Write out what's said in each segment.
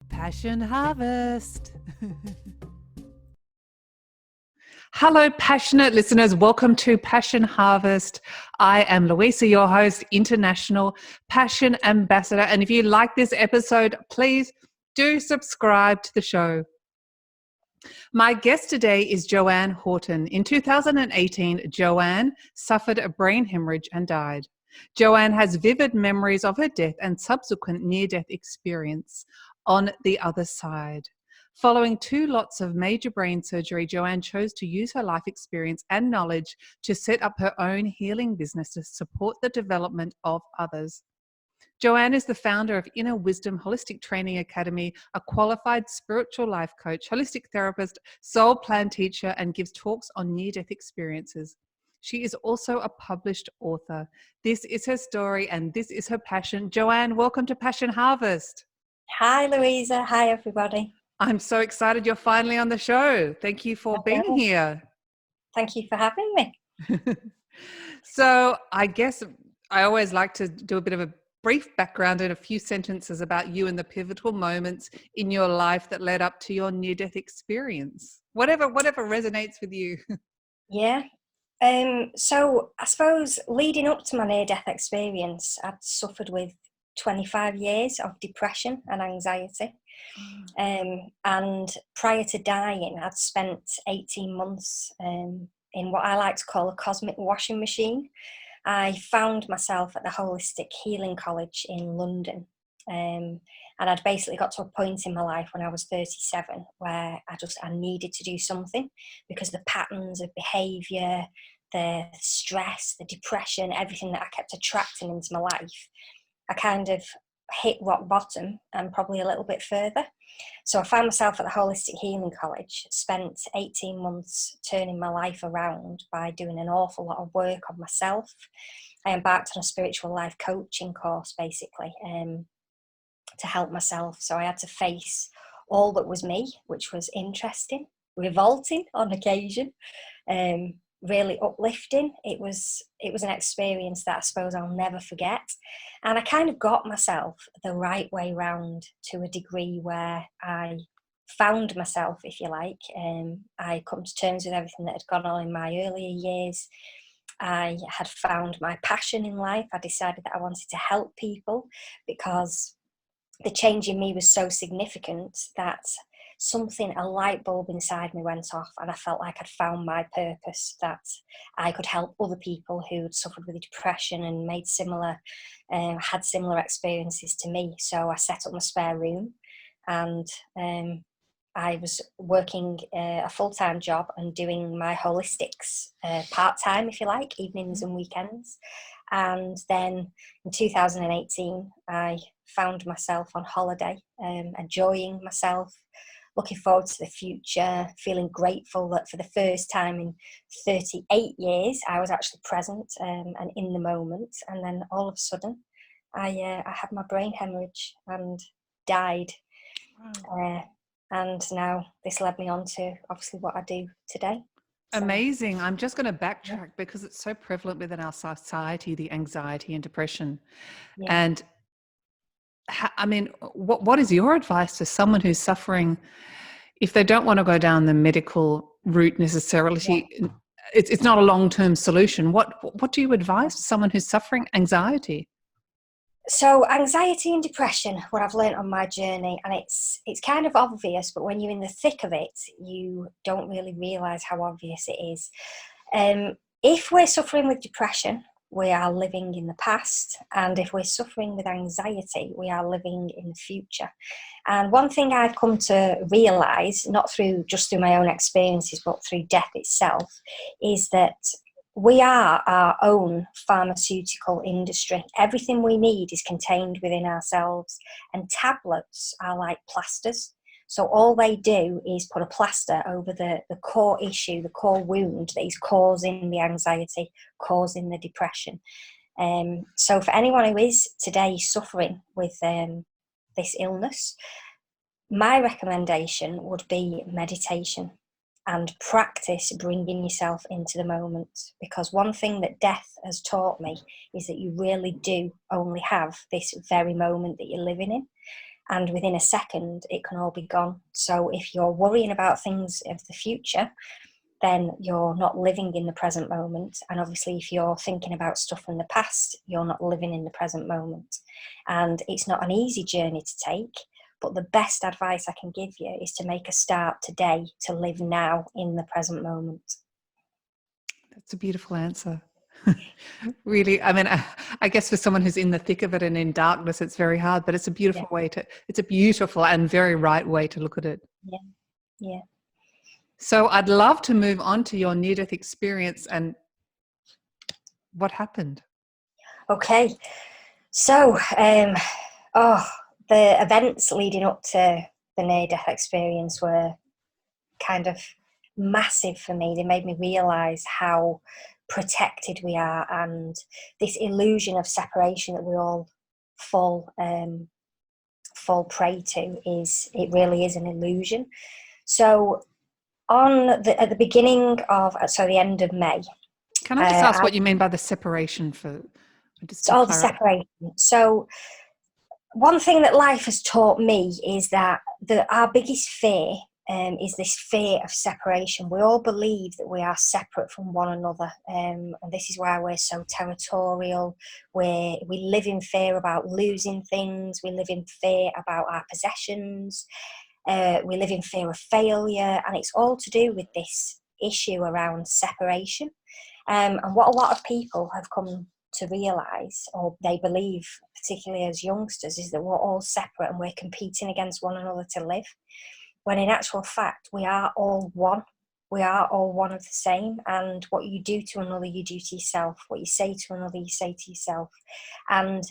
Passion Harvest. Hello, passionate listeners. Welcome to Passion Harvest. I am Louisa, your host, International Passion Ambassador. And if you like this episode, please do subscribe to the show. My guest today is Joanne Houghton. In 2018, Joanne suffered a brain hemorrhage and died. Joanne has vivid memories of her death and subsequent near-death experience on the other side. Following 2 lots of major brain surgery, Joanne chose to use her life experience and knowledge to set up her own healing business to support the development of others. Joanne is the founder of Inner Wisdom Holistic Training Academy, a qualified spiritual life coach, holistic therapist, soul plan teacher, and gives talks on near-death experiences. She is also a published author. This is her story and this is her passion. Joanne, welcome to Passion Harvest. Hi, Louisa. Hi, everybody. I'm so excited you're finally on the show. Thank you for being here. Thank you for having me. So I guess I always like to do a bit of a brief background in a few sentences about you and the pivotal moments in your life that led up to your near-death experience. Whatever resonates with you. Yeah. So I suppose leading up to my near-death experience, I'd suffered with 25 years of depression and anxiety. And prior to dying, I'd spent 18 months in what I like to call a cosmic washing machine. I found myself at the Holistic Healing College in London. And I'd basically got to a point in my life when I was 37 where I needed to do something, because the patterns of behaviour, the stress, the depression, everything that I kept attracting into my life, I kind of hit rock bottom and probably a little bit further. So I found myself at the Holistic Healing College, spent 18 months turning my life around by doing an awful lot of work on myself. I embarked on a spiritual life coaching course, basically, to help myself. So I had to face all that was me, which was interesting, revolting on occasion, really uplifting. It was an experience that I suppose I'll never forget. And I kind of got myself the right way round to a degree where I found myself, if you like. I come to terms with everything that had gone on in my earlier years. I had found my passion in life. I decided that I wanted to help people because the change in me was so significant that a light bulb inside me went off, and I felt like I'd found my purpose, that I could help other people who'd suffered with depression and had similar experiences to me. So I set up my spare room, and I was working a full-time job and doing my holistics part-time, if you like, evenings and weekends. And then in 2018, I found myself on holiday, enjoying myself, looking forward to the future, feeling grateful that for the first time in 38 years, I was actually present and in the moment. And then all of a sudden, I had my brain hemorrhage and died. And now this led me on to obviously what I do today. So. Amazing. I'm just going to backtrack because it's so prevalent within our society, the anxiety and depression. Yeah. And I mean, what is your advice to someone who's suffering if they don't want to go down the medical route necessarily? Yeah. It's not a long-term solution. What do you advise to someone who's suffering anxiety? So anxiety and depression, what I've learned on my journey, and it's kind of obvious, but when you're in the thick of it, you don't really realise how obvious it is. If we're suffering with depression, we are living in the past, and if we're suffering with anxiety, we are living in the future. And one thing I've come to realise, not just through my own experiences, but through death itself, is that we are our own pharmaceutical industry. Everything we need is contained within ourselves, and tablets are like plasters. So all they do is put a plaster over the core issue, the core wound that is causing the anxiety, causing the depression. So for anyone who is today suffering with this illness, my recommendation would be meditation and practice bringing yourself into the moment. Because one thing that death has taught me is that you really do only have this very moment that you're living in. and within a second it can all be gone. So if you're worrying about things of the future, then you're not living in the present moment. And obviously if you're thinking about stuff from the past, you're not living in the present moment. And it's not an easy journey to take, but the best advice I can give you is to make a start today to live now in the present moment. That's a beautiful answer. Really, I mean, I guess for someone who's in the thick of it and in darkness, it's very hard, but it's a beautiful it's a beautiful and very right way to look at it. Yeah, yeah. So I'd love to move on to your near-death experience and what happened. Okay, so the events leading up to the near-death experience were kind of massive for me. They made me realise how protected we are, and this illusion of separation that we all fall prey to really is an illusion. So at the beginning of the end of May. Can I just ask what you mean by the separation the separation. So one thing that life has taught me is that our biggest fear is this fear of separation. We all believe that we are separate from one another, and this is why we're so territorial. We live in fear about losing things. We live in fear about our possessions. We live in fear of failure, and it's all to do with this issue around separation. And what a lot of people have come to realise, or they believe, particularly as youngsters, is that we're all separate and we're competing against one another to live. When in actual fact, we are all one. We are all one of the same. And what you do to another, you do to yourself. What you say to another, you say to yourself. And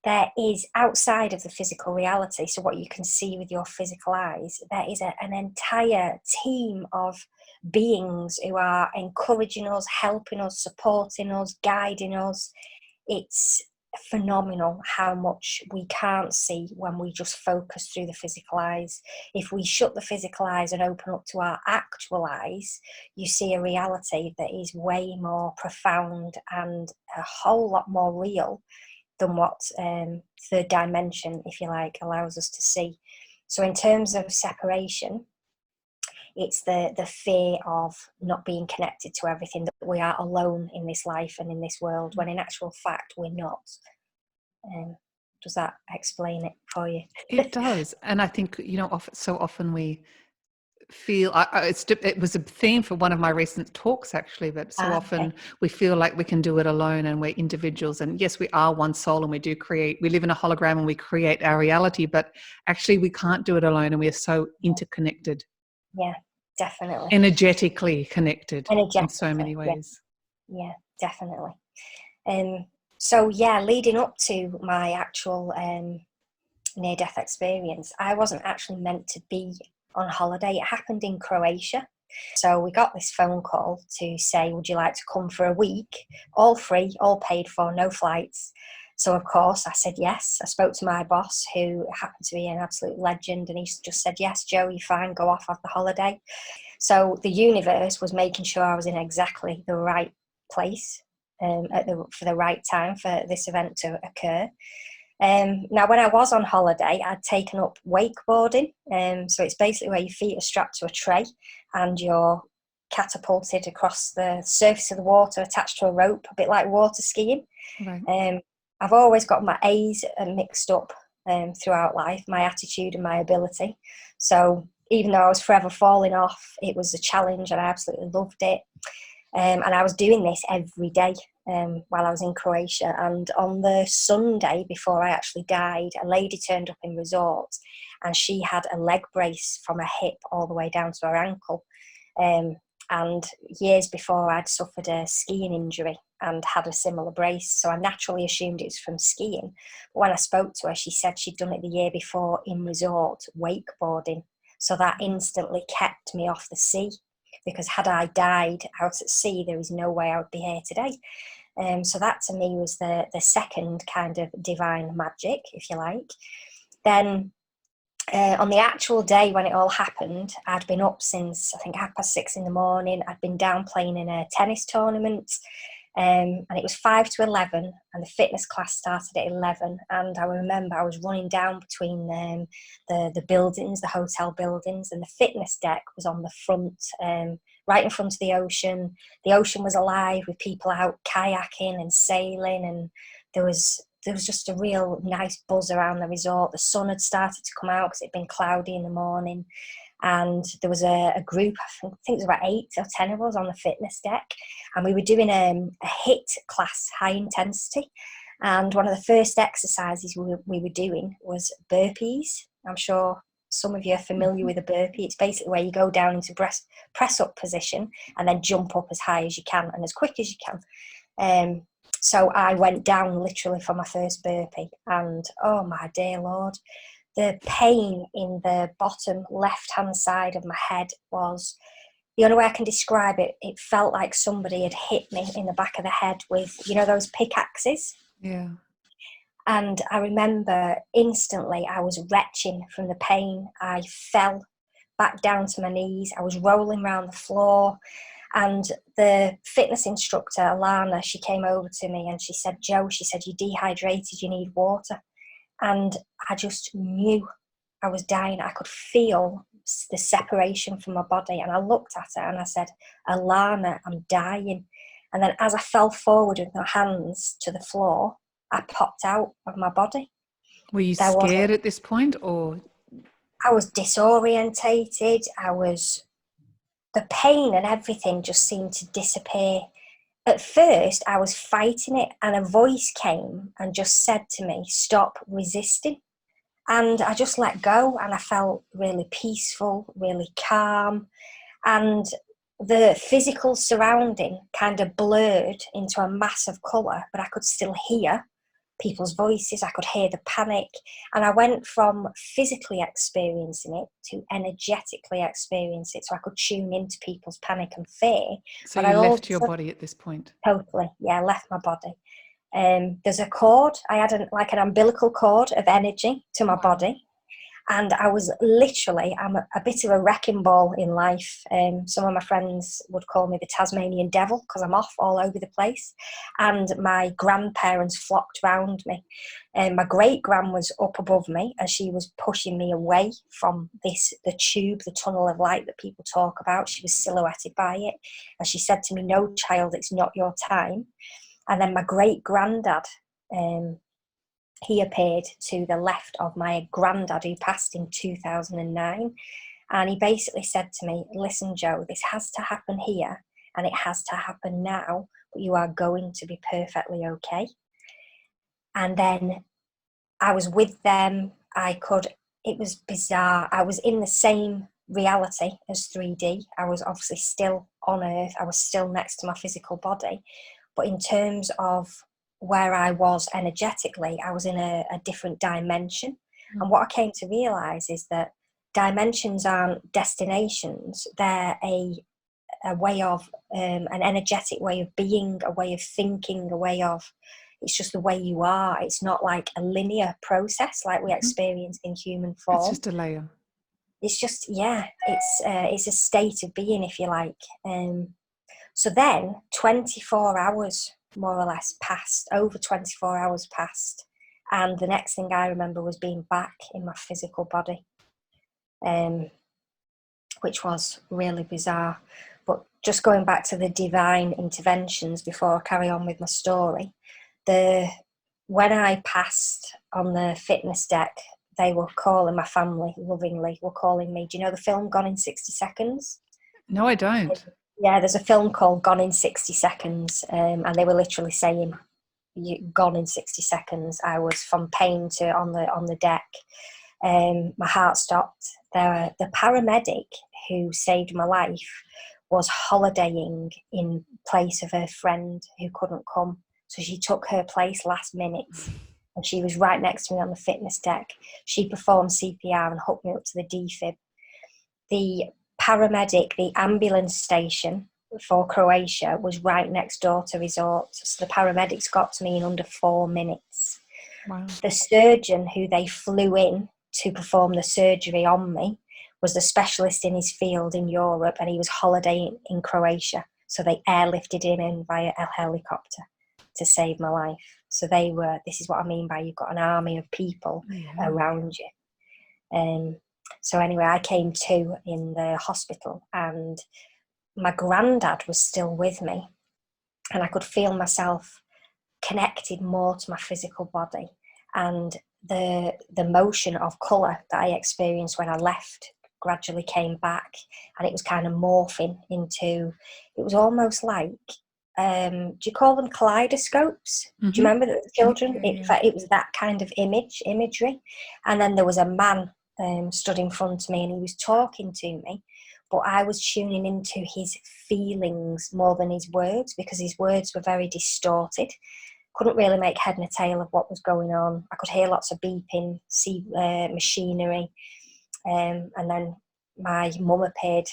there is, outside of the physical reality, so what you can see with your physical eyes, there is an entire team of beings who are encouraging us, helping us, supporting us, guiding us. It's phenomenal how much we can't see when we just focus through the physical eyes. If we shut the physical eyes and open up to our actual eyes, you see a reality that is way more profound and a whole lot more real than what third dimension, if you like, allows us to see. So in terms of separation, it's the fear of not being connected to everything, that we are alone in this life and in this world, when in actual fact we're not. Does that explain it for you? It does. And I think, so often we feel, it was a theme for one of my recent talks actually, but so often we feel like we can do it alone and we're individuals, and yes, we are one soul and we live in a hologram and we create our reality, but actually we can't do it alone, and we are so interconnected. Yeah, definitely. Energetically connected in so many ways. Yeah, definitely. So yeah, leading up to my actual near-death experience, I wasn't actually meant to be on holiday. It happened in Croatia. So we got this phone call to say, would you like to come for a week? All free, all paid for, no flights. So of course I said yes. I spoke to my boss, who happened to be an absolute legend, and he just said, yes, Jo, you're fine, go off, have the holiday. So the universe was making sure I was in exactly the right place for the right time for this event to occur. Now, when I was on holiday, I'd taken up wakeboarding. So it's basically where your feet are strapped to a tray and you're catapulted across the surface of the water, attached to a rope, a bit like water skiing. Right. I've always got my A's mixed up throughout life, my attitude and my ability. So even though I was forever falling off, it was a challenge and I absolutely loved it. And I was doing this every day while I was in Croatia. And on the Sunday before I actually died, a lady turned up in resort, and she had a leg brace from her hip all the way down to her ankle. And years before, I'd suffered a skiing injury and had a similar brace. So I naturally assumed it was from skiing. But when I spoke to her, she said she'd done it the year before in resort, wakeboarding. So that instantly kept me off the sea, because had I died out at sea, there is no way I would be here today. So that to me was the second kind of divine magic, if you like. Then on the actual day when it all happened, I'd been up since I think 6:30 in the morning. I'd been down playing in a tennis tournament. And it was 5 to 11, and the fitness class started at 11. And I remember I was running down between the buildings, the hotel buildings, and the fitness deck was on the front, right in front of the ocean. The ocean was alive with people out kayaking and sailing, and there was just a real nice buzz around the resort. The sun had started to come out because it'd been cloudy in the morning. And there was a group, I think it was about 8 or 10 of us on the fitness deck, and we were doing a HIIT class, high intensity. And one of the first exercises we were doing was burpees. I'm sure some of you are familiar with a burpee. It's basically where you go down into press up position and then jump up as high as you can and as quick as you can. So I went down literally for my first burpee, and oh my dear Lord, the pain in the bottom left-hand side of my head was, the only way I can describe it, it felt like somebody had hit me in the back of the head with, those pickaxes. Yeah. And I remember instantly I was retching from the pain. I fell back down to my knees. I was rolling around the floor. And the fitness instructor, Alana, she came over to me and she said, "Jo," she said, "you're dehydrated, you need water." And I just knew I was dying. I could feel the separation from my body. And I looked at her and I said, "Alana, I'm dying." And then as I fell forward with my hands to the floor, I popped out of my body. Were you scared at this point, or? I was disorientated. The pain and everything just seemed to disappear. At first, I was fighting it, and a voice came and just said to me, "Stop resisting." And I just let go, and I felt really peaceful, really calm. And the physical surrounding kind of blurred into a mass of colour, but I could still hear people's voices. I could hear the panic. And I went from physically experiencing it to energetically experience it, so I could tune into people's panic and fear. So but you left your body at this point? Totally, yeah, I left my body. There's a cord. I had an umbilical cord of energy to my body. And I was literally, I'm a bit of a wrecking ball in life. Some of my friends would call me the Tasmanian devil because I'm off all over the place. And my grandparents flocked round me. And my great-gran was up above me, and she was pushing me away from the tube, the tunnel of light that people talk about. She was silhouetted by it. And she said to me, "No, child, it's not your time." And then my great-granddad, he appeared to the left of my granddad, who passed in 2009. And he basically said to me, "Listen, Jo, this has to happen here and it has to happen now, but you are going to be perfectly okay." And then I was with them. It was bizarre. I was in the same reality as 3D. I was obviously still on Earth. I was still next to my physical body. But in terms of where I was energetically, I was in a different dimension. And what I came to realise is that dimensions aren't destinations. They're a way of, an energetic way of being, a way of thinking, it's just the way you are. It's not like a linear process like we experience in human form. It's just a layer. It's just, it's a state of being, if you like. So then 24 hours more or less passed, over 24 hours passed. And the next thing I remember was being back in my physical body, which was really bizarre. But just going back to the divine interventions before I carry on with my story, when I passed on the fitness deck, they were calling, my family lovingly were calling me, do you know the film Gone in 60 Seconds? No, I don't. Yeah, there's a film called Gone in 60 Seconds, and they were literally saying, "Gone in 60 seconds." I was from pain to on the deck. My heart stopped. The paramedic who saved my life was holidaying in place of her friend who couldn't come, so she took her place last minute, and she was right next to me on the fitness deck. She performed CPR and hooked me up to the defib. The paramedic, the ambulance station for Croatia was right next door to resort, so the paramedics got to me in under 4 minutes. Wow. The surgeon who they flew in to perform the surgery on me was the specialist in his field in Europe, and he was holidaying in Croatia. So they airlifted him in via a helicopter to save my life. So this is what I mean by you've got an army of people around you. So anyway, I came to in the hospital, and my granddad was still with me, and I could feel myself connected more to my physical body, and the motion of colour that I experienced when I left gradually came back, and it was kind of morphing into, it was almost like, do you call them kaleidoscopes? Do you remember that the children? It was that kind of imagery. And then there was a man stood in front of me, and he was talking to me, but I was tuning into his feelings more than his words, because his words were very distorted. Couldn't really make head and a tail of what was going on. I could hear lots of beeping, see machinery, and then my mum appeared,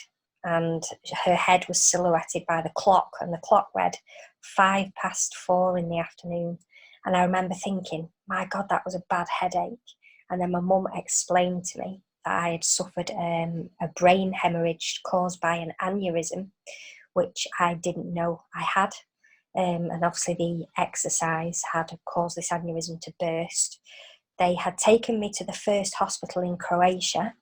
and her head was silhouetted by the clock, and the clock read 4:05 in the afternoon. And I remember thinking, my God, that was a bad headache. And then my mum explained to me that I had suffered a brain hemorrhage caused by an aneurysm, which I didn't know I had. And obviously the exercise had caused this aneurysm to burst. They had taken me to the first hospital in Croatia,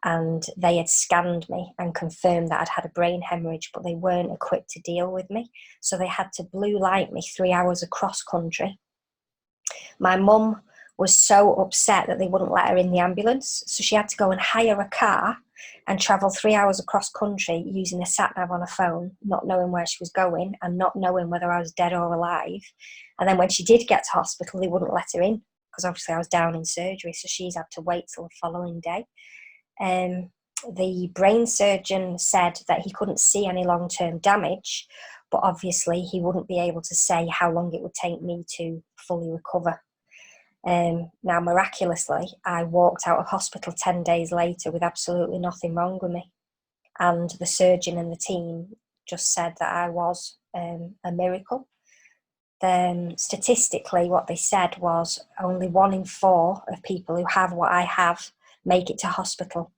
and they had scanned me and confirmed that I'd had a brain hemorrhage, but they weren't equipped to deal with me. So they had to blue light me 3 hours across country. My mum was so upset that they wouldn't let her in the ambulance, so she had to go and hire a car and travel 3 hours across country using a sat-nav on a phone, not knowing where she was going and not knowing whether I was dead or alive. And then when she did get to hospital, they wouldn't let her in, because obviously I was down in surgery, so she's had to wait till the following day. The brain surgeon said that he couldn't see any long-term damage, but obviously he wouldn't be able to say how long it would take me to fully recover. Now, miraculously, I walked out of hospital 10 days later with absolutely nothing wrong with me. And the surgeon and the team just said that I was a miracle. Statistically, what they said was only 1 in 4 of people who have what I have make it to hospital.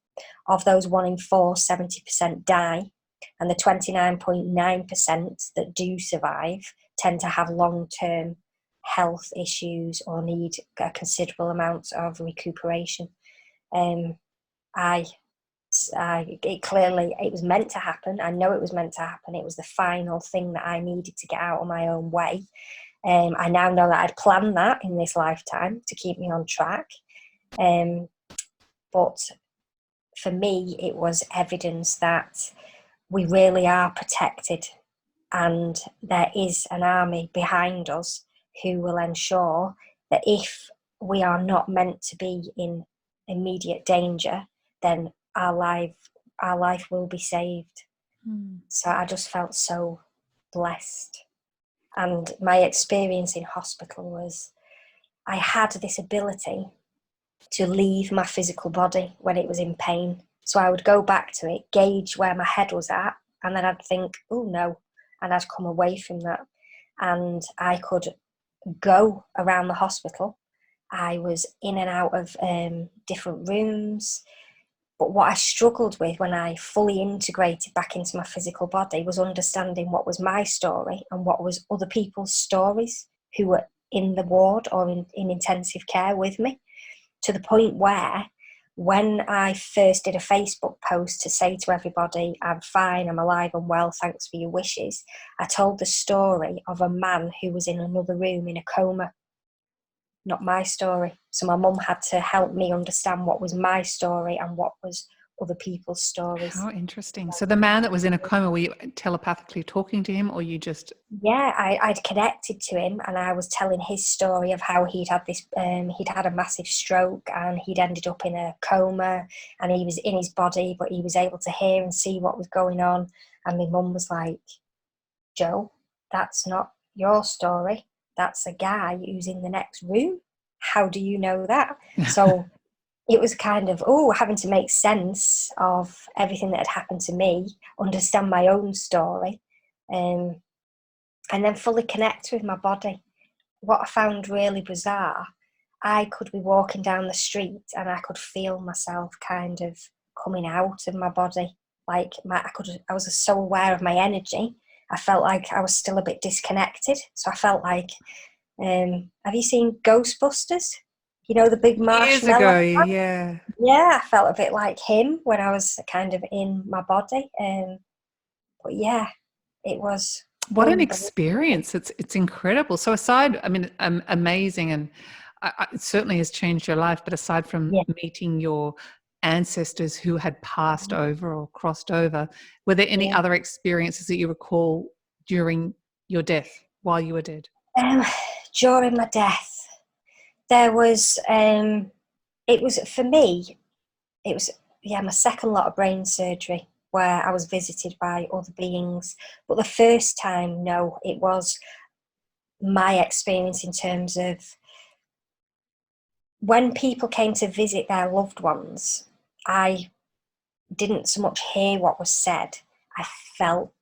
Of those 1 in 4, 70% die. And the 29.9% that do survive tend to have long-term health issues or need a considerable amount of recuperation. It was meant to happen. I know it was meant to happen. It was the final thing that I needed to get out of my own way. I now know that I'd planned that in this lifetime to keep me on track. But for me, it was evidence that we really are protected, and there is an army behind us who will ensure that if we are not meant to be in immediate danger, then our life will be saved. So I just felt so blessed. And my experience in hospital was, I had this ability to leave my physical body when it was in pain. So I would go back to it, gauge where my head was at, and then I'd think, oh no, and I'd come away from that. And I could go around the hospital. I was in and out of different rooms. But what I struggled with when I fully integrated back into my physical body was understanding what was my story and what was other people's stories who were in the ward or in intensive care with me, to the point where when I first did a Facebook post to say to everybody, I'm fine, I'm alive and well, thanks for your wishes, I told the story of a man who was in another room in a coma. Not my story. So my mum had to help me understand what was my story and what was other people's stories. How interesting. So the man that was in a coma, were you telepathically talking to him, or you just... Yeah, I'd connected to him, and I was telling his story of how he'd had this, he'd had a massive stroke, and he'd ended up in a coma, and he was in his body, but he was able to hear and see what was going on. And my mum was like, Jo, that's not your story. That's a guy who's in the next room. How do you know that? So it was kind of, having to make sense of everything that had happened to me, understand my own story, and then fully connect with my body. What I found really bizarre, I could be walking down the street and I could feel myself kind of coming out of my body. Like I was so aware of my energy, I felt like I was still a bit disconnected. So I felt like, have you seen Ghostbusters? You know, the big Years marshmallow ago, man? yeah. Yeah, I felt a bit like him when I was kind of in my body. But yeah, it was What an unbelievable. experience. It's incredible. So aside, I mean, amazing, and it certainly has changed your life, but aside from Yeah. meeting your ancestors who had passed over or crossed over, were there any Yeah. other experiences that you recall during your death, while you were dead? During my death, there was, it was, for me, it was, yeah, my second lot of brain surgery where I was visited by other beings. But the first time, no, it was my experience in terms of when people came to visit their loved ones, I didn't so much hear what was said, I felt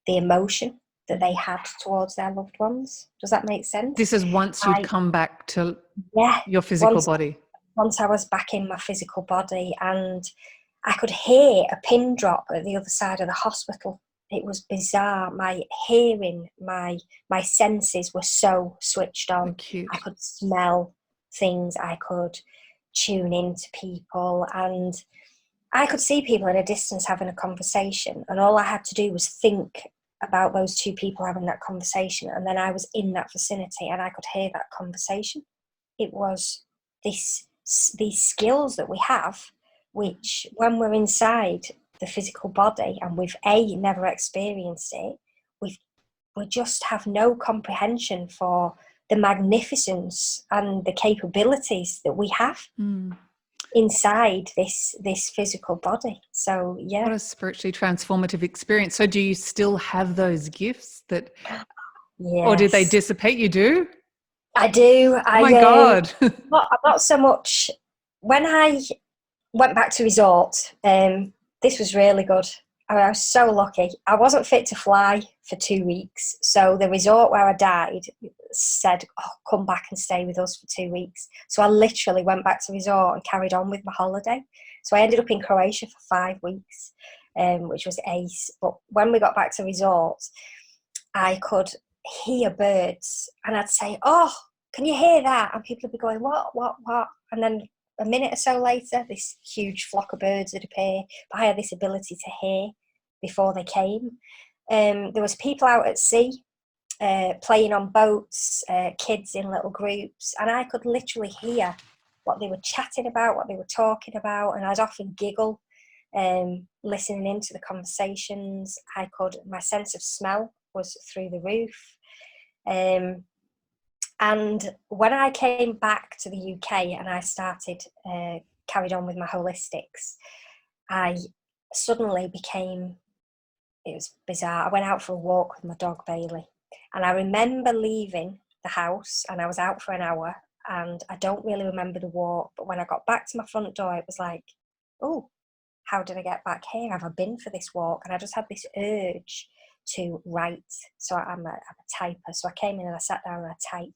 the emotion that they had towards their loved ones. Does that make sense? This is once you'd I, come back to yeah, your physical once body. once I was back in my physical body, and I could hear a pin drop at the other side of the hospital. It was bizarre. My hearing, my senses were so switched on. I Acute. could smell things, I could tune into people, and I could see people in a distance having a conversation, and all I had to do was think about those two people having that conversation, and then I was in that vicinity and I could hear that conversation. It was these skills that we have, which when we're inside the physical body and we've never experienced it, we just have no comprehension for the magnificence and the capabilities that we have inside this physical body. So What yeah. a spiritually transformative experience. So do you still have those gifts that, or did they Yes, dissipate? You do? I do. Oh my God. I'm not so much when I went back to resort. This was really good. I was so lucky. I wasn't fit to fly for 2 weeks, so the resort where I died said, "Oh, come back and stay with us for 2 weeks." So I literally went back to resort and carried on with my holiday. So I ended up in Croatia for 5 weeks, which was ace. But when we got back to resort, I could hear birds, and I'd say, "Oh, can you hear that?" And people would be going, what?" And then a minute or so later, this huge flock of birds would appear. But I had this ability to hear before they came. There was people out at sea playing on boats, kids in little groups, and I could literally hear what they were chatting about, what they were talking about, and I'd often giggle, listening into the conversations. My sense of smell was through the roof. And when I came back to the UK and I started, carried on with my holistics, I suddenly became, it was bizarre. I went out for a walk with my dog Bailey, and I remember leaving the house and I was out for an hour, and I don't really remember the walk, but when I got back to my front door, it was like, oh, how did I get back here? Have I been for this walk? And I just had this urge to write. So I'm a typer. So I came in and I sat down and I typed.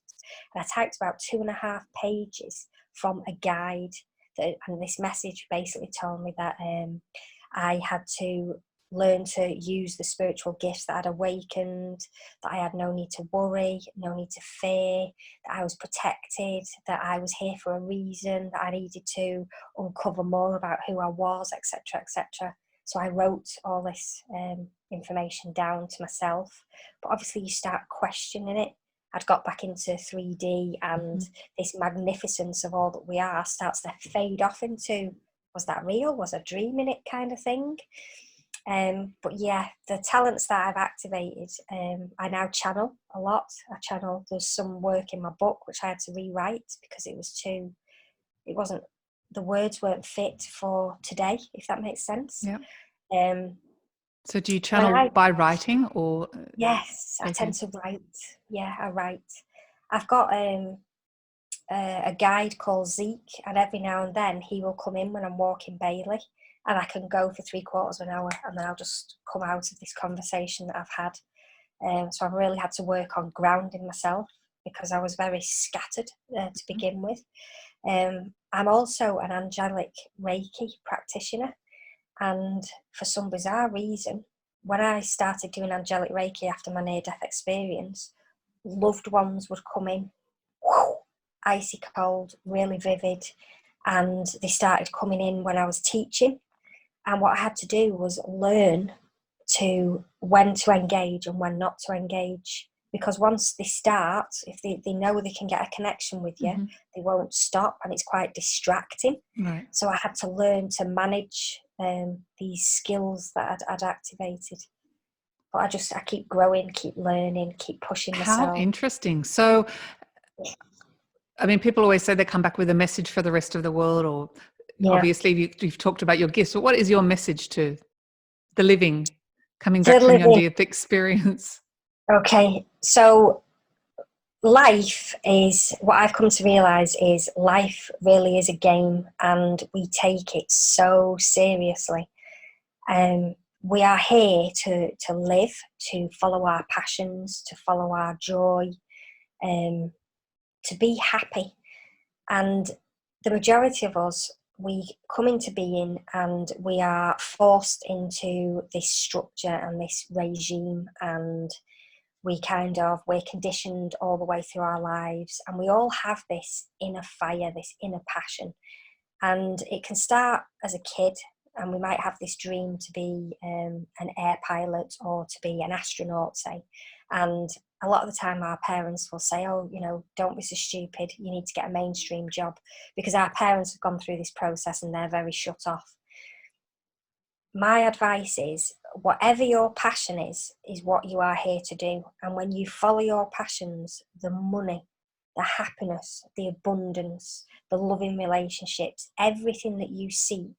And I typed about 2.5 pages from a guide. And this message basically told me that I had to learn to use the spiritual gifts that I'd awakened, that I had no need to worry, no need to fear, that I was protected, that I was here for a reason, that I needed to uncover more about who I was, etc., etc. So I wrote all this information down to myself, but obviously you start questioning it. I'd got back into 3D, and this magnificence of all that we are starts to fade off into, was that real? Was I dreaming it, kind of thing? But yeah, the talents that I've activated, I now channel a lot. There's some work in my book which I had to rewrite because the words weren't fit for today, if that makes sense. Yeah. Um, So do you channel by writing or? Yes, I tend to write. Yeah, I write. I've got a guide called Zeke, and every now and then he will come in when I'm walking Bailey, and I can go for 3/4 of an hour, and then I'll just come out of this conversation that I've had. So I've really had to work on grounding myself because I was very scattered to begin with. I'm also an angelic Reiki practitioner, and for some bizarre reason, when I started doing angelic Reiki after my near-death experience, loved ones would come in, icy cold, really vivid, and they started coming in when I was teaching. And what I had to do was learn to when to engage and when not to engage. Because once they start, if they know they can get a connection with you, they won't stop, and it's quite distracting. Right. So I had to learn to manage these skills that I'd activated. But I keep growing, keep learning, keep pushing myself. How interesting. So, I mean, people always say they come back with a message for the rest of the world, or obviously you've talked about your gifts, but what is your message to the living coming back from your near-death experience? Okay, so life is, what I've come to realise is life really is a game, and we take it so seriously. We are here to live, to follow our passions, to follow our joy, to be happy. And the majority of us, we come into being and we are forced into this structure and this regime, and we're conditioned all the way through our lives, and we all have this inner fire, this inner passion. And it can start as a kid, and we might have this dream to be an air pilot or to be an astronaut, say. And a lot of the time our parents will say, oh, don't be so stupid, you need to get a mainstream job, because our parents have gone through this process and they're very shut off. My advice is, whatever your passion is what you are here to do. And when you follow your passions, the money, the happiness, the abundance, the loving relationships, everything that you seek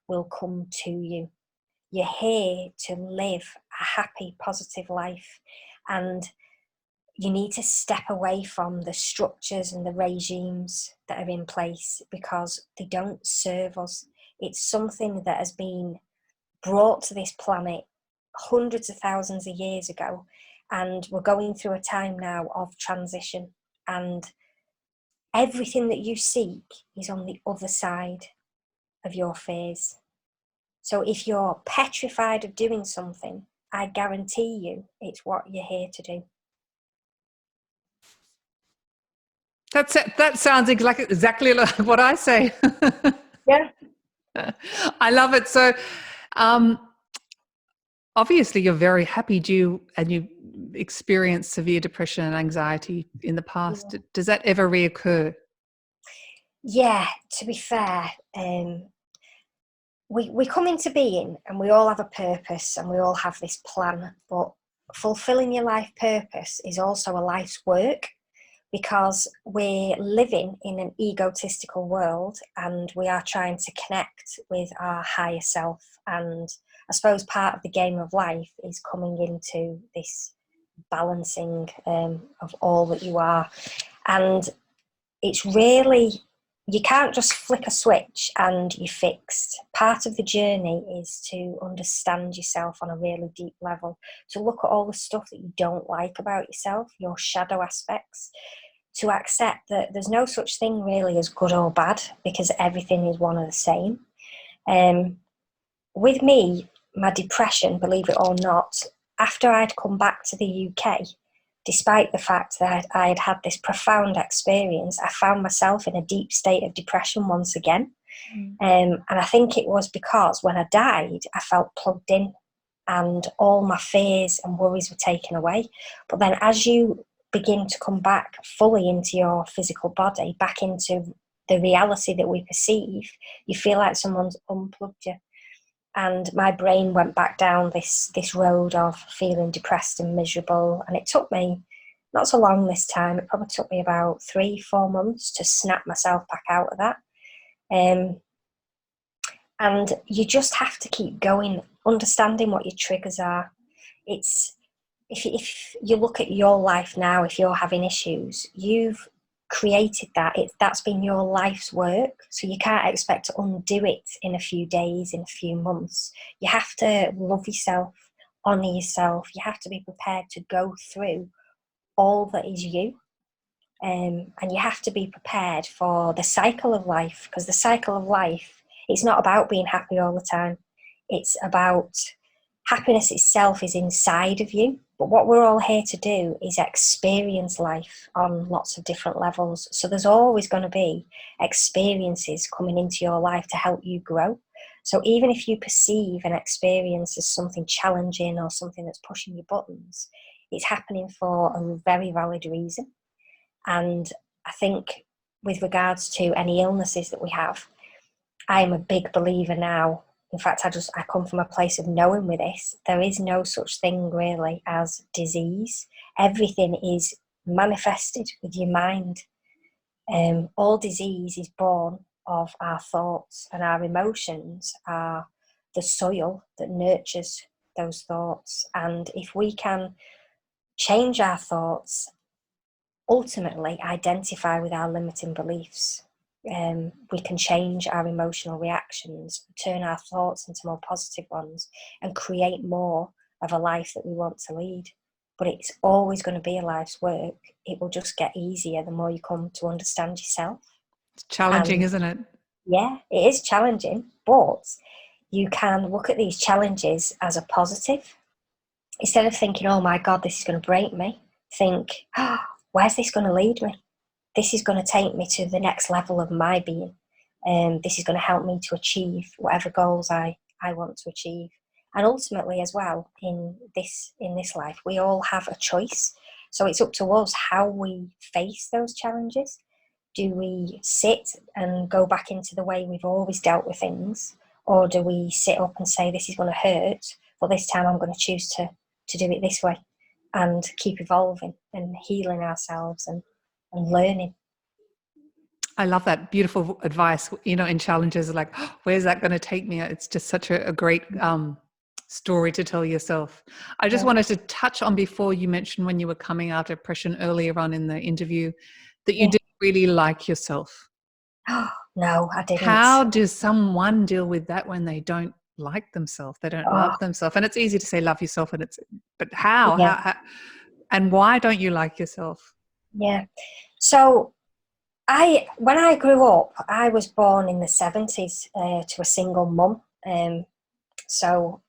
will come to you. You're here to live a happy, positive life. And you need to step away from the structures and the regimes that are in place, because they don't serve us. It's something that has been brought to this planet hundreds of thousands of years ago, and we're going through a time now of transition, and everything that you seek is on the other side of your fears. So if you're petrified of doing something, I guarantee you it's what you're here to do. That sounds exactly like what I say. Yeah. I love it. So, obviously you're very happy. You experienced severe depression and anxiety in the past. Yeah. Does that ever reoccur? Yeah, to be fair, we come into being and we all have a purpose and we all have this plan, but fulfilling your life purpose is also a life's work, because we're living in an egotistical world and we are trying to connect with our higher self. And I suppose part of the game of life is coming into this balancing of all that you are. And it's really, you can't just flick a switch and you're fixed. Part of the journey is to understand yourself on a really deep level, to look at all the stuff that you don't like about yourself, your shadow aspects, to accept that there's no such thing really as good or bad, because everything is one and the same. With me, my depression, believe it or not, after I'd come back to the UK, despite the fact that I had had this profound experience, I found myself in a deep state of depression once again. And I think it was because when I died, I felt plugged in and all my fears and worries were taken away. But then as you begin to come back fully into your physical body, back into the reality that we perceive, you feel like someone's unplugged you. And my brain went back down this road of feeling depressed and miserable. And it took me not so long this time. It probably took me about 3-4 months to snap myself back out of that. And you just have to keep going, understanding what your triggers are. It's, if you look at your life now, if you're having issues, you've created that. That's been your life's work, so you can't expect to undo it in a few days, in a few months. You have to love yourself, honour yourself. You have to be prepared to go through all that is you, and you have to be prepared for the cycle of life, because the cycle of life, it's not about being happy all the time. It's about happiness itself is inside of you. But what we're all here to do is experience life on lots of different levels. So there's always going to be experiences coming into your life to help you grow. So even if you perceive an experience as something challenging or something that's pushing your buttons, it's happening for a very valid reason. And I think with regards to any illnesses that we have, I am a big believer now. In fact, I come from a place of knowing with this, there is no such thing really as disease. Everything is manifested with your mind. All disease is born of our thoughts, and our emotions are the soil that nurtures those thoughts. And if we can change our thoughts, ultimately identify with our limiting beliefs, we can change our emotional reactions, turn our thoughts into more positive ones, and create more of a life that we want to lead. But it's always going to be a life's work. It will just get easier the more you come to understand yourself. It's challenging, isn't it? Yeah, it is challenging, but you can look at these challenges as a positive. Instead of thinking, oh my God, this is going to break me, think, oh, where's this going to lead me? This is going to take me to the next level of my being. This is going to help me to achieve whatever goals I want to achieve. And ultimately as well, in this life, we all have a choice. So it's up to us how we face those challenges. Do we sit and go back into the way we've always dealt with things? Or do we sit up and say, this is going to hurt, but this time I'm going to choose to do it this way, and keep evolving and healing ourselves and learning. I love that. Beautiful advice, in challenges like, oh, where's that going to take me? It's just such a great story to tell yourself. I just wanted to touch on, before you mentioned when you were coming out of depression earlier on in the interview, that you didn't really like yourself. Oh, no, I didn't. How does someone deal with that when they don't like themselves? They don't love themselves. And it's easy to say love yourself, but how? Yeah. How? And why don't you like yourself? Yeah. So when I grew up, I was born in the 70s to a single mum. So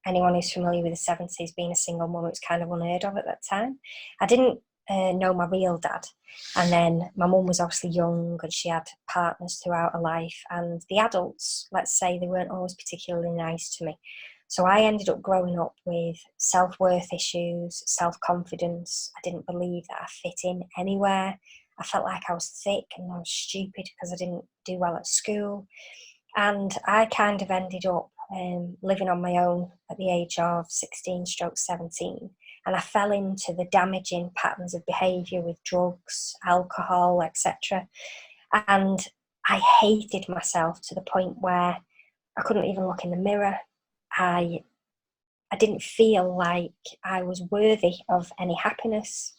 anyone who's familiar with the 70s, being a single mum, it was kind of unheard of at that time. I didn't know my real dad. And then my mum was obviously young and she had partners throughout her life. And the adults, let's say, they weren't always particularly nice to me. So I ended up growing up with self-worth issues, self-confidence. I didn't believe that I fit in anywhere. I felt like I was thick and I was stupid because I didn't do well at school. And I kind of ended up living on my own at the age of 16/17. And I fell into the damaging patterns of behaviour with drugs, alcohol, etc. And I hated myself to the point where I couldn't even look in the mirror. I didn't feel like I was worthy of any happiness.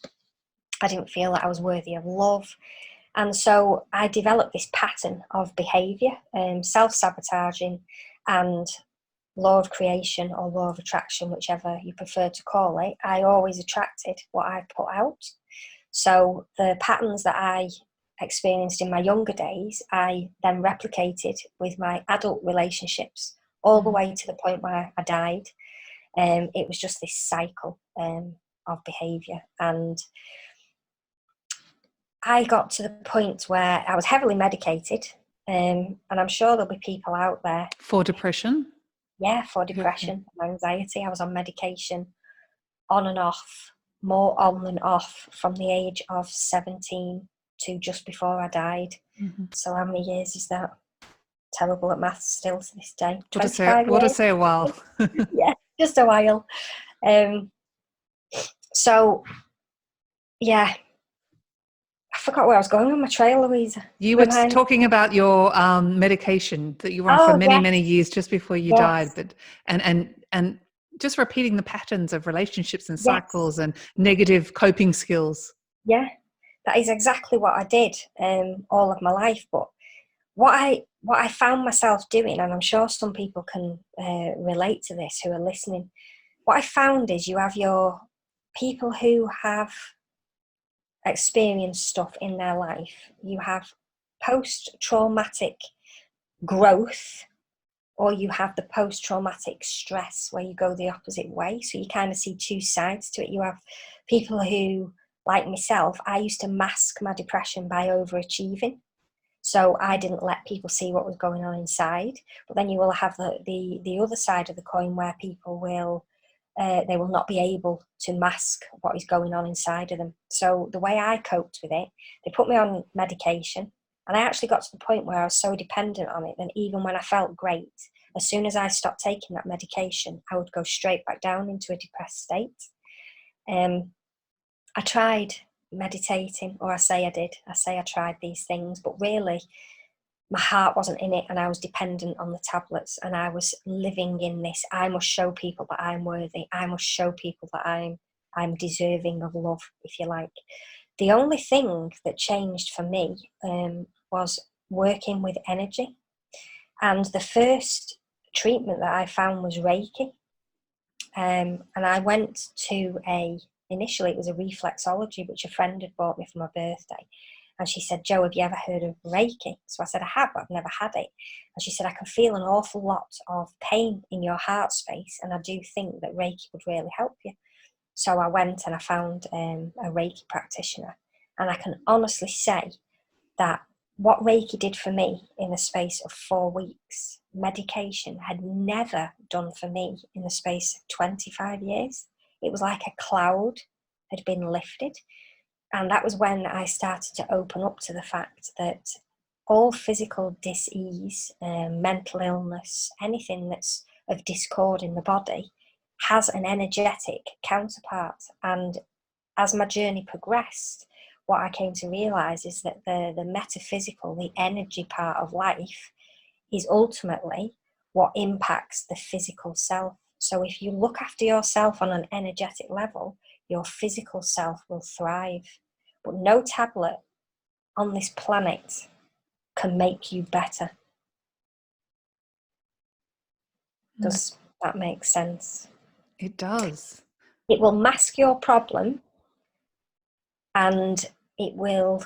I didn't feel that I was worthy of love. And so I developed this pattern of behaviour, self-sabotaging, and law of creation or law of attraction, whichever you prefer to call it. I always attracted what I put out. So the patterns that I experienced in my younger days, I then replicated with my adult relationships, all the way to the point where I died. It was just this cycle of behaviour. And I got to the point where I was heavily medicated, and I'm sure there'll be people out there. For depression? Yeah, for depression and anxiety. I was on medication on and off, more on than off, from the age of 17 to just before I died. Mm-hmm. So how many years is that? Terrible at maths still to this day. What to say a while. Yeah, just a while. So, yeah. I forgot where I was going on my trail, Louisa. You were talking about your medication that you were on for many years just before you died, but and just repeating the patterns of relationships and cycles and negative coping skills. Yeah, that is exactly what I did all of my life. But what I found myself doing, and I'm sure some people can relate to this who are listening, what I found is you have your people who have experienced stuff in their life. You have post-traumatic growth or you have the post-traumatic stress where you go the opposite way. So you kind of see two sides to it. You have people who, like myself, I used to mask my depression by overachieving. So I didn't let people see what was going on inside. But then you will have the other side of the coin where people will, they will not be able to mask what is going on inside of them. So the way I coped with it, they put me on medication. And I actually got to the point where I was so dependent on it that even when I felt great, as soon as I stopped taking that medication, I would go straight back down into a depressed state. I tried meditating, or I say I did. I say I tried these things, but really my heart wasn't in it, and I was dependent on the tablets, and I was living in this, I must show people that I'm worthy. I must show people that I'm deserving of love, if you like. The only thing that changed for me was working with energy. And the first treatment that I found was Reiki. And I went to initially it was a reflexology, which a friend had bought me for my birthday. And she said, Jo, have you ever heard of Reiki? So I said, I have, but I've never had it. And she said, I can feel an awful lot of pain in your heart space, and I do think that Reiki would really help you. So I went and I found a Reiki practitioner. And I can honestly say that what Reiki did for me in the space of 4 weeks, medication had never done for me in the space of 25 years. It was like a cloud had been lifted. And that was when I started to open up to the fact that all physical dis-ease, mental illness, anything that's of discord in the body has an energetic counterpart. And as my journey progressed, what I came to realise is that the metaphysical, the energy part of life is ultimately what impacts the physical self. So if you look after yourself on an energetic level, your physical self will thrive. But no tablet on this planet can make you better. Does that make sense? It does. It will mask your problem, and it will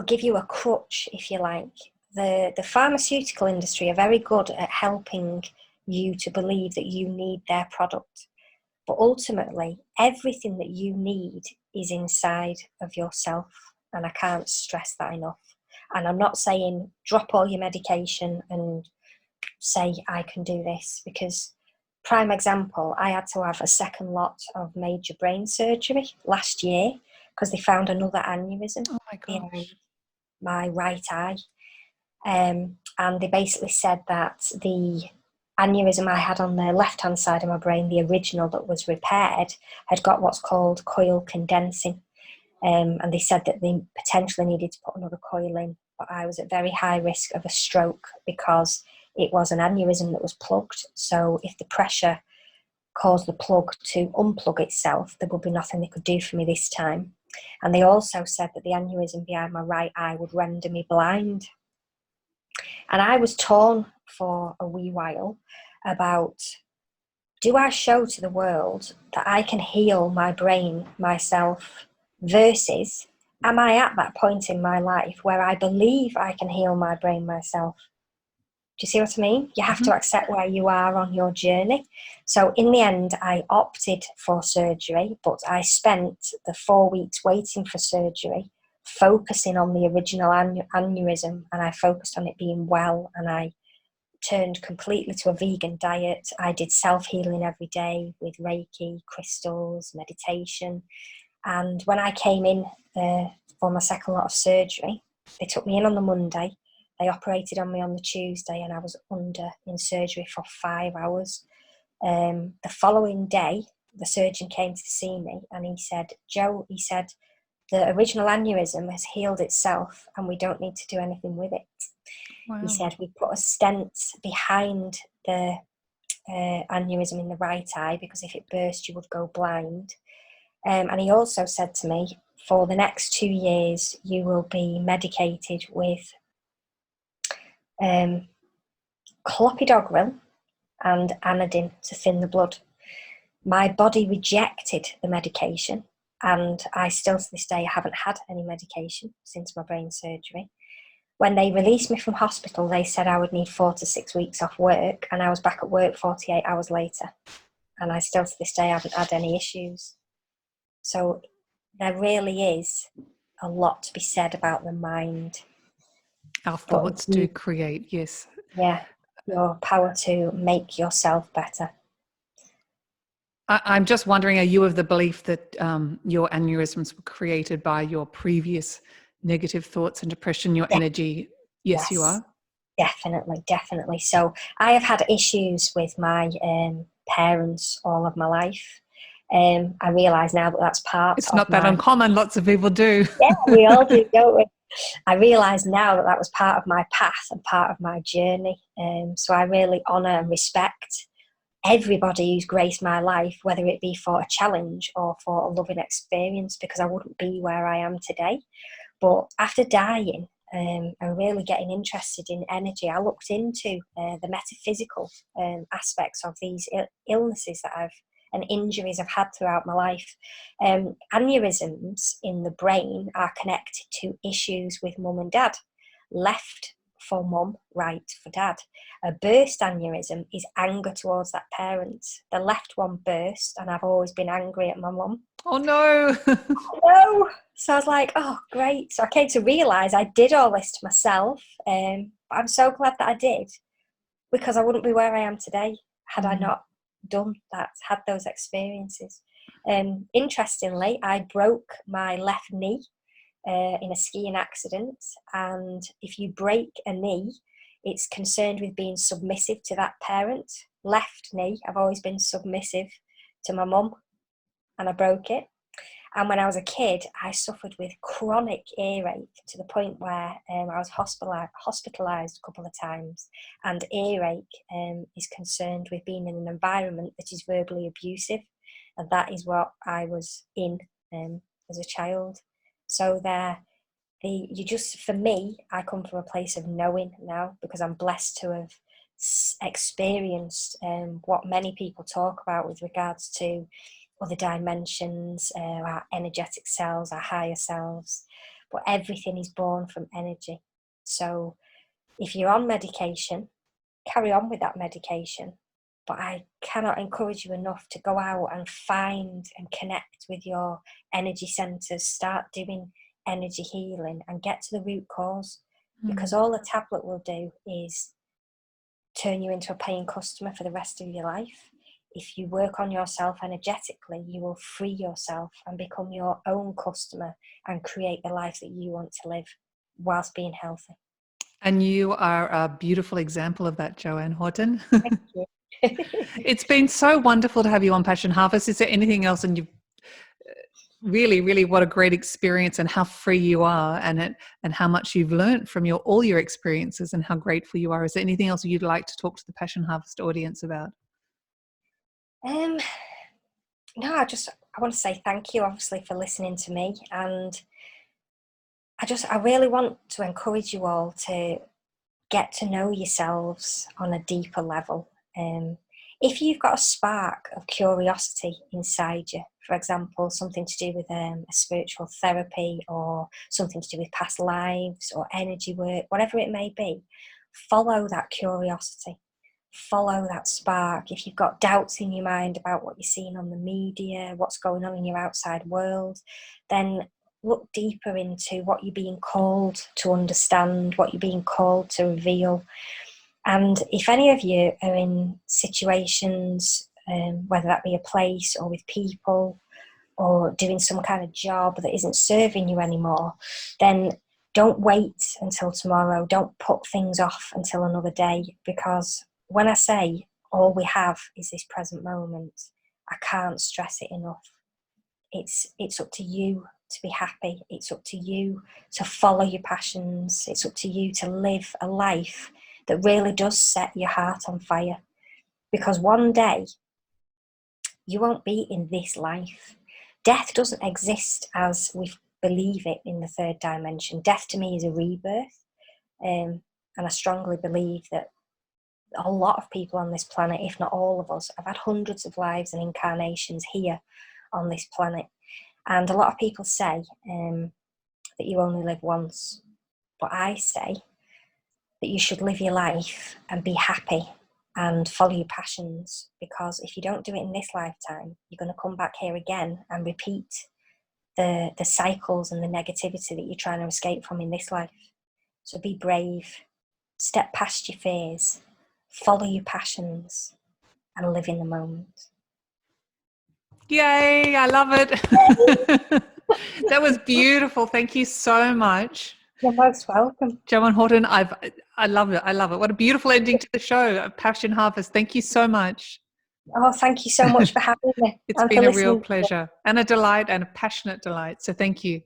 give you a crutch, if you like. The pharmaceutical industry are very good at helping you to believe that you need their product. But ultimately, everything that you need is inside of yourself. And I can't stress that enough. And I'm not saying drop all your medication and say, I can do this, because prime example, I had to have a second lot of major brain surgery last year because they found another aneurysm in my right eye. And they basically said that the aneurysm I had on the left-hand side of my brain, the original that was repaired, had got what's called coil condensing. And they said that they potentially needed to put another coil in, but I was at very high risk of a stroke because it was an aneurysm that was plugged. So if the pressure caused the plug to unplug itself, there would be nothing they could do for me this time. And they also said that the aneurysm behind my right eye would render me blind. And I was torn for a wee while about, do I show to the world that I can heal my brain myself, versus am I at that point in my life where I believe I can heal my brain myself? Do you see what I mean? You have to accept where you are on your journey. So in the end, I opted for surgery, but I spent the 4 weeks waiting for surgery focusing on the original aneurysm, and I focused on it being well, and I turned completely to a vegan diet. I did self-healing every day with Reiki, crystals, meditation. And when I came in for my second lot of surgery, they took me in on the Monday. They operated on me on the Tuesday, and I was in surgery for 5 hours. The following day, the surgeon came to see me, and he said, Jo, he said, the original aneurysm has healed itself and we don't need to do anything with it. Wow. He said, we put a stent behind the aneurysm in the right eye because if it burst, you would go blind. And he also said to me, for the next 2 years, you will be medicated with clopidogrel and anodine to thin the blood. My body rejected the medication, and I still to this day haven't had any medication since my brain surgery. When they released me from hospital, they said I would need 4 to 6 weeks off work, and I was back at work 48 hours later. And I still to this day haven't had any issues. So there really is a lot to be said about the mind. Our thoughts do create, yes. Yeah, your power to make yourself better. I'm just wondering, are you of the belief that your aneurysms were created by your previous negative thoughts and depression, your energy? Yes, you are. Definitely. So I have had issues with my parents all of my life. I realise now that that's part It's of not that uncommon. Lots of people do. Yeah, we all do, don't we? I realise now that that was part of my path and part of my journey. So I really honour and respect everybody who's graced my life, whether it be for a challenge or for a loving experience, because I wouldn't be where I am today. But after dying and really getting interested in energy, I looked into the metaphysical aspects of these illnesses that and injuries I've had throughout my life. Aneurysms in the brain are connected to issues with mum and dad. Left for mum, right for dad. A burst aneurysm is anger towards that parent. The left one burst, and I've always been angry at my mum. Oh no! No! So I was like, oh great. So I came to realise I did all this to myself. But I'm so glad that I did, because I wouldn't be where I am today had I not done that, had those experiences. Interestingly, I broke my left knee in a skiing accident, and if you break a knee, it's concerned with being submissive to that parent. Left knee, I've always been submissive to my mum, and I broke it. And when I was a kid, I suffered with chronic earache to the point where I was hospitalised a couple of times. And earache is concerned with being in an environment that is verbally abusive, and that is what I was in as a child. So for me, I come from a place of knowing now, because I'm blessed to have experienced what many people talk about with regards to other dimensions, our energetic selves, our higher selves, but everything is born from energy. So if you're on medication, carry on with that medication, but I cannot encourage you enough to go out and find and connect with your energy centres, start doing energy healing and get to the root cause, because all the tablet will do is turn you into a paying customer for the rest of your life. If you work on yourself energetically, you will free yourself and become your own customer and create the life that you want to live whilst being healthy. And you are a beautiful example of that, Joanne Houghton. Thank you. It's been so wonderful to have you on Passion Harvest. Is there anything else? And you've really, what a great experience, and how free you are, and how much you've learned from all your experiences, and how grateful you are. Is there anything else you'd like to talk to the Passion Harvest audience about? No, I want to say thank you, obviously, for listening to me, and I really want to encourage you all to get to know yourselves on a deeper level. If you've got a spark of curiosity inside you, for example, something to do with a spiritual therapy, or something to do with past lives or energy work, whatever it may be, follow that curiosity. Follow that spark. If you've got doubts in your mind about what you're seeing on the media, what's going on in your outside world, then look deeper into what you're being called to understand, what you're being called to reveal. And if any of you are in situations, whether that be a place or with people, or doing some kind of job that isn't serving you anymore, then don't wait until tomorrow. Don't put things off until another day, because when I say all we have is this present moment, I can't stress it enough. It's up to you to be happy. It's up to you to follow your passions. It's up to you to live a life that really does set your heart on fire. Because one day, you won't be in this life. Death doesn't exist as we believe it in the third dimension. Death to me is a rebirth. And I strongly believe that a lot of people on this planet, if not all of us, have had hundreds of lives and incarnations here on this planet. And a lot of people say that you only live once. But I say that you should live your life and be happy and follow your passions, because if you don't do it in this lifetime, you're going to come back here again and repeat the cycles and the negativity that you're trying to escape from in this life. So be brave, step past your fears, follow your passions, and live in the moment. Yay, I love it. That was beautiful. Thank you so much. You're most welcome. Joanne Houghton, I love it. I love it. What a beautiful ending to the show, Passion Harvest. Thank you so much. Oh, thank you so much for having me. It's been a real pleasure and a delight and a passionate delight. So thank you.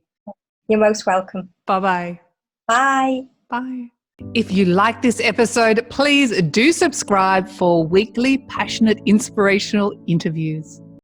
You're most welcome. Bye-bye. Bye. Bye. If you like this episode, please do subscribe for weekly passionate, inspirational interviews.